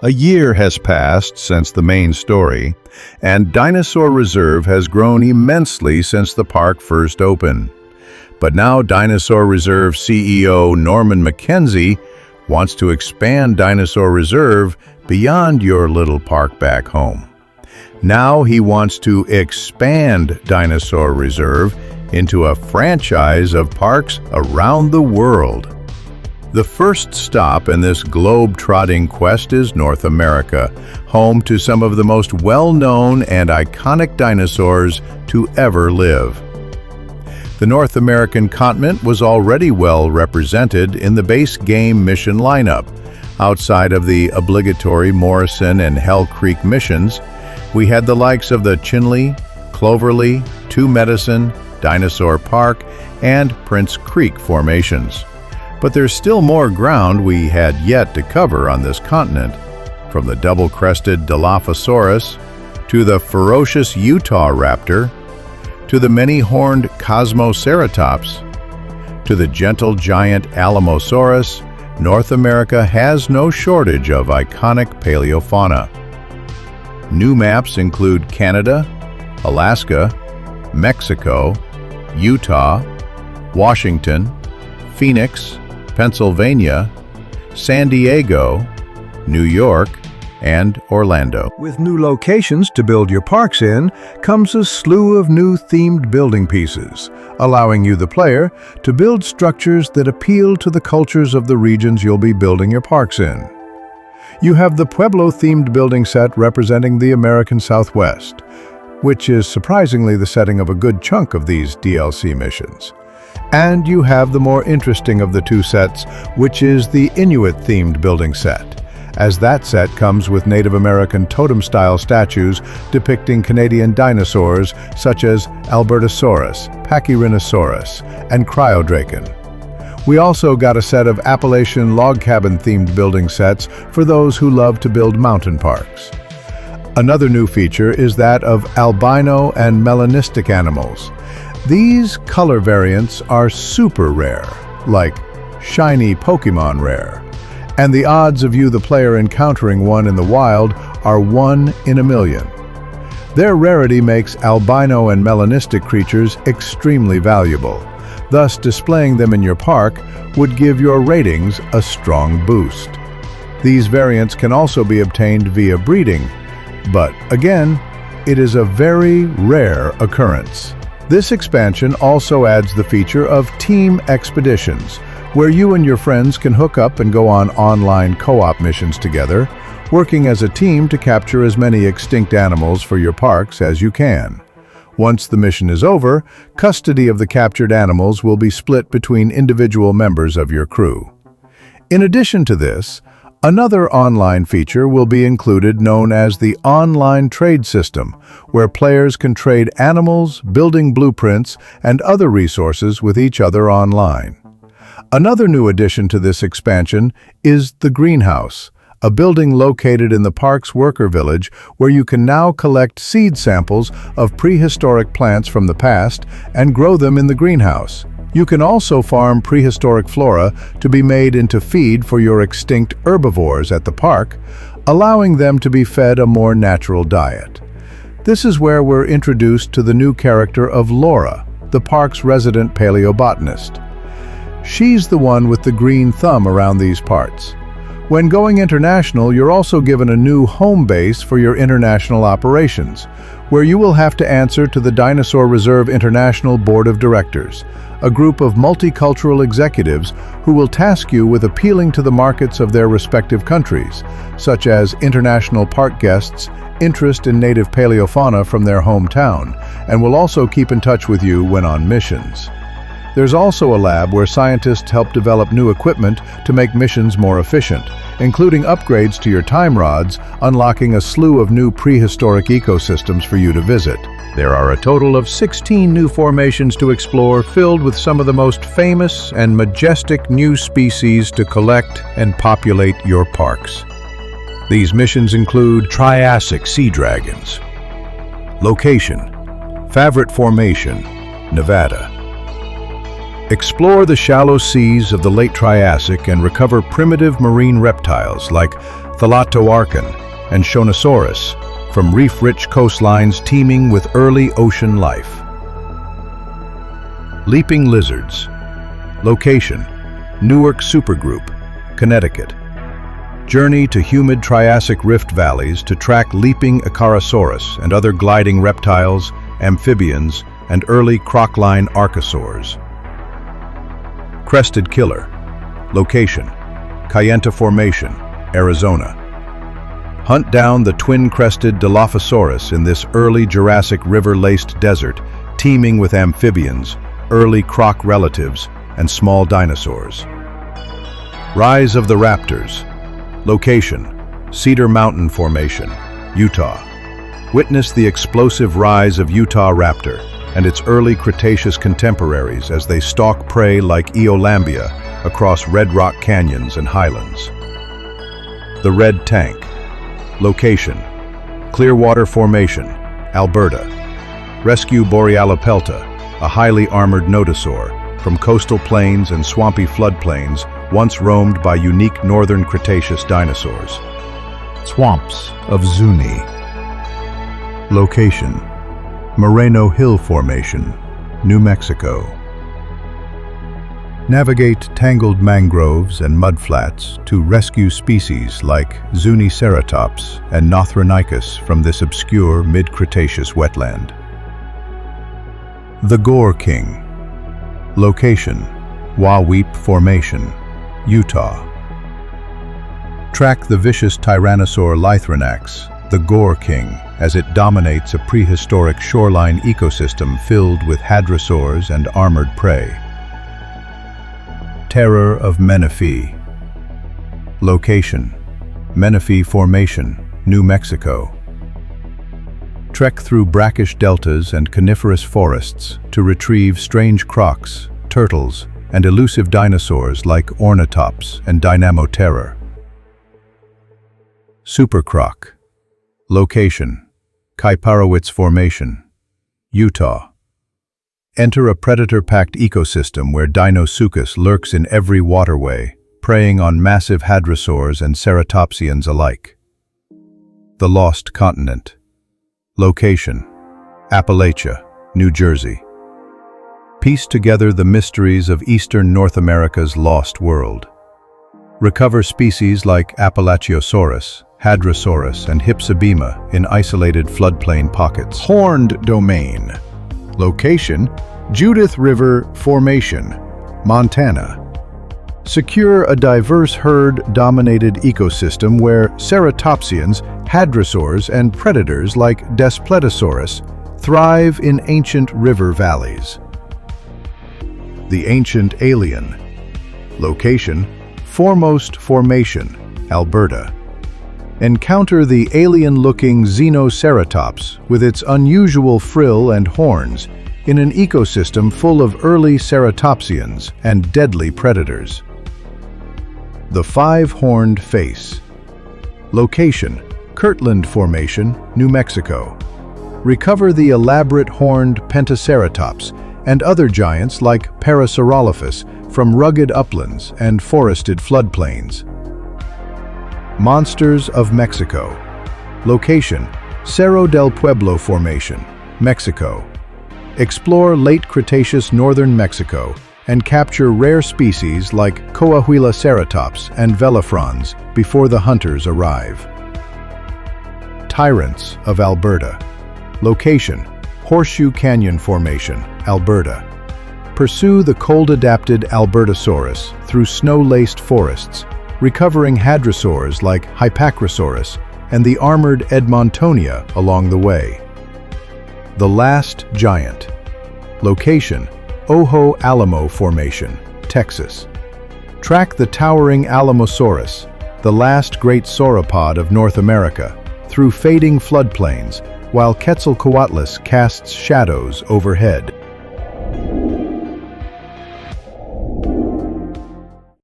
A year has passed since the main story, and Dinosaur Reserve has grown immensely since the park first opened. But now Dinosaur Reserve CEO Norman Mackenzie wants to expand Dinosaur Reserve beyond your little park back home. Now he wants to expand Dinosaur Reserve into a franchise of parks around the world. The first stop in this globe-trotting quest is North America, home to some of the most well-known and iconic dinosaurs to ever live. The North American continent was already well represented in the base game mission lineup. Outside of the obligatory Morrison and Hell Creek missions, we had the likes of the Chinle, Cloverly, Two Medicine, Dinosaur Park, and Prince Creek formations. But there's still more ground we had yet to cover on this continent, from the double-crested Dilophosaurus, to the ferocious Utah raptor, to the many-horned Cosmoceratops, to the gentle giant Alamosaurus. North America has no shortage of iconic paleofauna. New maps include Canada, Alaska, Mexico, Utah, Washington, Phoenix, Pennsylvania, San Diego, New York, and Orlando. With new locations to build your parks in comes a slew of new themed building pieces, allowing you, the player, to build structures that appeal to the cultures of the regions you'll be building your parks in. You have the Pueblo-themed building set representing the American Southwest, which is surprisingly the setting of a good chunk of these DLC missions. And you have the more interesting of the two sets, which is the Inuit-themed building set, as that set comes with Native American totem-style statues depicting Canadian dinosaurs such as Albertosaurus, Pachyrhinosaurus, and Cryodraken. We also got a set of Appalachian log cabin-themed building sets for those who love to build mountain parks. Another new feature is that of albino and melanistic animals. These color variants are super rare, like shiny Pokemon rare, and the odds of you, the player, encountering one in the wild are 1 in a million. Their rarity makes albino and melanistic creatures extremely valuable. Thus, displaying them in your park would give your ratings a strong boost. These variants can also be obtained via breeding, but again, it is a very rare occurrence. This expansion also adds the feature of Team Expeditions, where you and your friends can hook up and go on online co-op missions together, working as a team to capture as many extinct animals for your parks as you can. Once the mission is over, custody of the captured animals will be split between individual members of your crew. In addition to this, another online feature will be included known as the Online Trade System, where players can trade animals, building blueprints, and other resources with each other online. Another new addition to this expansion is the Greenhouse, a building located in the park's worker village where you can now collect seed samples of prehistoric plants from the past and grow them in the greenhouse. You can also farm prehistoric flora to be made into feed for your extinct herbivores at the park, allowing them to be fed a more natural diet. This is where we're introduced to the new character of Laura, the park's resident paleobotanist. She's the one with the green thumb around these parts. When going international, you're also given a new home base for your international operations, where you will have to answer to the Dinosaur Reserve International Board of Directors, a group of multicultural executives who will task you with appealing to the markets of their respective countries, such as international park guests, interest in native paleofauna from their hometown, and will also keep in touch with you when on missions. There's also a lab where scientists help develop new equipment to make missions more efficient, including upgrades to your time rods, unlocking a slew of new prehistoric ecosystems for you to visit. There are a total of 16 new formations to explore, filled with some of the most famous and majestic new species to collect and populate your parks. These missions include Triassic sea dragons. Location: Favorite Formation, Nevada. Explore the shallow seas of the late Triassic and recover primitive marine reptiles like Thalattoarchon and Shonosaurus from reef-rich coastlines teeming with early ocean life. Leaping lizards. Location: Newark Supergroup, Connecticut. Journey to humid Triassic rift valleys to track leaping Icarasaurus and other gliding reptiles, amphibians, and early crocline archosaurs. Crested Killer. Location: Kayenta Formation, Arizona. Hunt down the twin-crested Dilophosaurus in this early Jurassic river-laced desert, teeming with amphibians, early croc relatives, and small dinosaurs. Rise of the Raptors. Location: Cedar Mountain Formation, Utah. Witness the explosive rise of Utah raptor and its early Cretaceous contemporaries as they stalk prey like Eolambia across red rock canyons and highlands. The Red Tank. Location: Clearwater Formation, Alberta. Rescue Borealopelta, a highly armored nodosaur, from coastal plains and swampy floodplains once roamed by unique northern Cretaceous dinosaurs. Swamps of Zuni. Location: Moreno Hill Formation, New Mexico. Navigate tangled mangroves and mudflats to rescue species like Zuniceratops and Nothronicus from this obscure mid-Cretaceous wetland. The Gore King. Location: Waweep Formation, Utah. Track the vicious Tyrannosaur Lythronax, the Gore King, as it dominates a prehistoric shoreline ecosystem filled with hadrosaurs and armored prey. Terror of Menifee. Location: Menifee Formation, New Mexico. Trek through brackish deltas and coniferous forests to retrieve strange crocs, turtles, and elusive dinosaurs like Ornitops and Dynamoterror. Supercroc. Location: Kaiparowitz Formation, Utah. Enter a predator-packed ecosystem where Dinosuchus lurks in every waterway, preying on massive hadrosaurs and ceratopsians alike. The Lost Continent. Location: Appalachia, New Jersey. Piece together the mysteries of eastern North America's lost world. Recover species like Appalachiosaurus, Hadrosaurus, and Hypsibema in isolated floodplain pockets. Horned Domain. Location: Judith River Formation, Montana. Secure a diverse herd-dominated ecosystem where ceratopsians, hadrosaurs, and predators like Daspletosaurus thrive in ancient river valleys. The Ancient Alien. Location: Foremost Formation, Alberta. Encounter the alien-looking Xenoceratops with its unusual frill and horns in an ecosystem full of early ceratopsians and deadly predators. The Five-Horned Face. Location: Kirtland Formation, New Mexico. Recover the elaborate horned Pentaceratops and other giants like Parasaurolophus from rugged uplands and forested floodplains. Monsters of Mexico. Location: Cerro del Pueblo Formation, Mexico. Explore late Cretaceous northern Mexico and capture rare species like Coahuila and Velafrons before the hunters arrive. Tyrants of Alberta. Location: Horseshoe Canyon Formation, Alberta. Pursue the cold-adapted Albertosaurus through snow-laced forests, recovering hadrosaurs like Hypacrosaurus and the armored Edmontonia along the way. The Last Giant. Location: Ojo Alamo Formation, Texas. Track the towering Alamosaurus, the last great sauropod of North America, through fading floodplains, while Quetzalcoatlus casts shadows overhead.